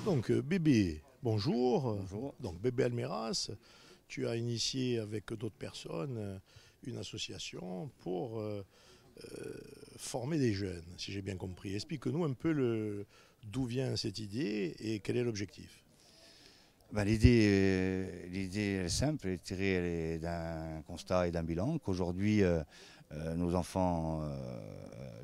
Donc Bébé, bonjour. Bonjour. Donc Bébé Almeras, tu as initié avec d'autres personnes une association pour former des jeunes, si j'ai bien compris. Explique-nous un peu d'où vient cette idée et quel est l'objectif. L'idée est simple, elle est tirée d'un constat et d'un bilan qu'aujourd'hui nos enfants,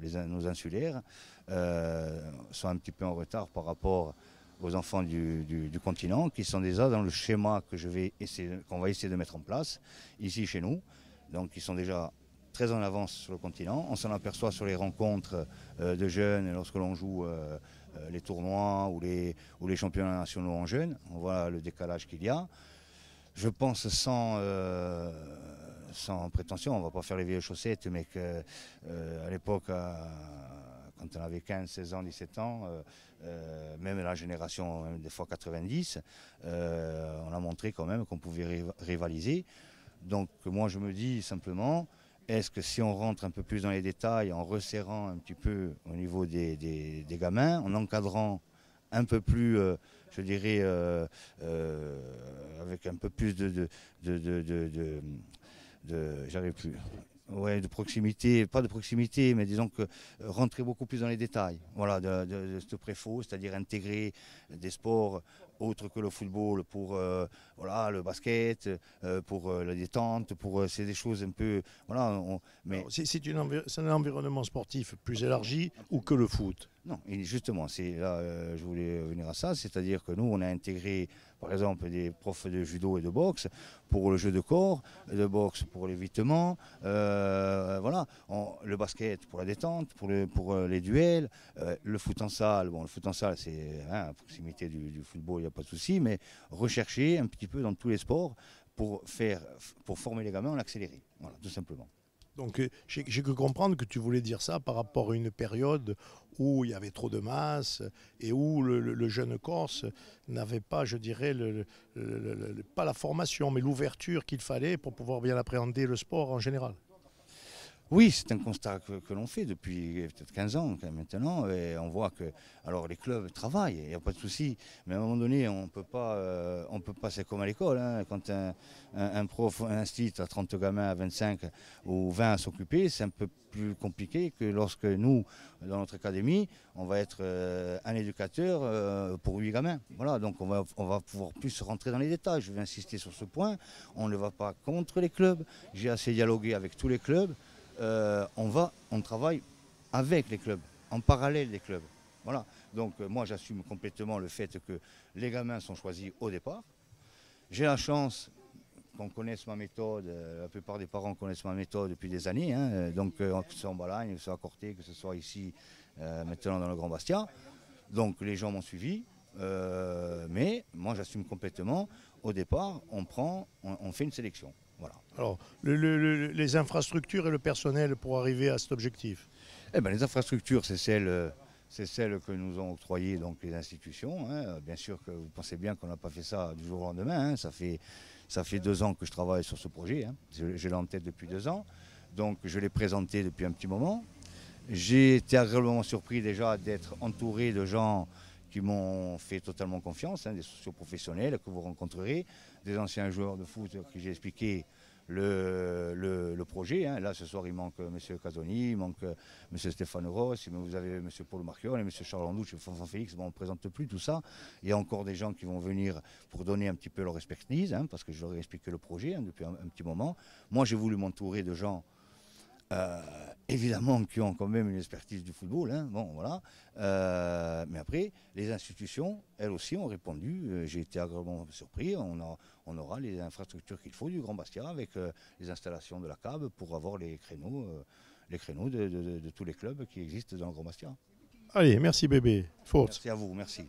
nos insulaires, sont un petit peu en retard par rapport aux enfants du continent, qui sont déjà dans le schéma qu'on va essayer de mettre en place ici chez nous. Donc ils sont déjà très en avance sur le continent. On s'en aperçoit sur les rencontres de jeunes lorsque l'on joue les tournois ou les championnats nationaux en jeunes. On voit le décalage qu'il y a. Je pense sans prétention, on ne va pas faire les vieilles chaussettes, mais qu'à l'époque, quand on avait 15, 16 ans, 17 ans, même la génération même des fois 90, on a montré quand même qu'on pouvait rivaliser. Donc moi je me dis simplement, est-ce que si on rentre un peu plus dans les détails, en resserrant un petit peu au niveau des gamins, en encadrant un peu plus, je dirais, avec un peu plus j'arrive plus. Ouais, de proximité, pas de proximité, mais disons que rentrer beaucoup plus dans les détails. Voilà, de ce préfaux, c'est-à-dire intégrer des sports autres que le football pour voilà, le basket, pour la détente, c'est des choses un peu. Voilà, mais Alors, c'est un environnement sportif plus élargi ou que le foot? non, et justement, c'est là, je voulais venir à ça, c'est-à-dire que nous, on a intégré, par exemple, des profs de judo et de boxe pour le jeu de corps, de boxe pour l'évitement, voilà, le basket pour la détente, pour les duels, le foot en salle. Bon, le foot en salle, c'est à proximité du football, il n'y a pas de souci, mais rechercher un petit peu dans tous les sports pour former les gamins en accéléré, voilà, tout simplement. Donc j'ai cru comprendre que tu voulais dire ça par rapport à une période où il y avait trop de masse et où le jeune Corse n'avait pas, je dirais, pas la formation, mais l'ouverture qu'il fallait pour pouvoir bien appréhender le sport en général. Oui, c'est un constat que l'on fait depuis peut-être 15 ans maintenant, et on voit que alors les clubs travaillent, il n'y a pas de souci, mais à un moment donné, on peut pas, c'est comme à l'école, hein, quand un prof incite à 30 gamins, à 25 ou 20 à s'occuper, c'est un peu plus compliqué que lorsque nous, dans notre académie, on va être un éducateur pour 8 gamins. Voilà, donc on va pouvoir plus rentrer dans les détails. Je vais insister sur ce point, on ne va pas contre les clubs, j'ai assez dialogué avec tous les clubs. On travaille avec les clubs, en parallèle des clubs. Voilà. Donc moi j'assume complètement le fait que les gamins sont choisis au départ. J'ai la chance qu'on connaisse ma méthode, la plupart des parents connaissent ma méthode depuis des années, hein, donc que ce soit en Balagne, que ce soit à Corté, que ce soit ici, maintenant dans le Grand Bastia. Donc les gens m'ont suivi, mais moi j'assume complètement, au départ, on fait une sélection. Voilà. Alors, les infrastructures et le personnel pour arriver à cet objectif. Eh ben, les infrastructures, c'est celles que nous ont octroyées donc, les institutions, hein. Bien sûr que vous pensez bien qu'on n'a pas fait ça du jour au lendemain, hein. Ça fait 2 ans que je travaille sur ce projet, hein. Je l'ai en tête depuis 2 ans. Donc je l'ai présenté depuis un petit moment. J'ai été agréablement surpris déjà d'être entouré de gens qui m'ont fait totalement confiance, hein, des socioprofessionnels que vous rencontrerez, des anciens joueurs de foot qui j'ai expliqué le projet, hein. Là, ce soir, il manque M. Casoni, il manque M. Stéphane Ross, mais vous avez M. Paul Marchione, M. Charles Andouche, François Félix. Bon, on ne présente plus tout ça. Il y a encore des gens qui vont venir pour donner un petit peu leur expertise, hein, parce que je leur ai expliqué le projet, hein, depuis un petit moment. Moi, j'ai voulu m'entourer de gens évidemment qui ont quand même une expertise du football, hein, bon voilà. Mais après, les institutions, elles aussi ont répondu. J'ai été agréablement surpris. On aura les infrastructures qu'il faut du Grand Bastia avec les installations de la CAB pour avoir les créneaux de tous les clubs qui existent dans le Grand Bastia. Allez, merci bébé. Forte. Merci à vous, merci.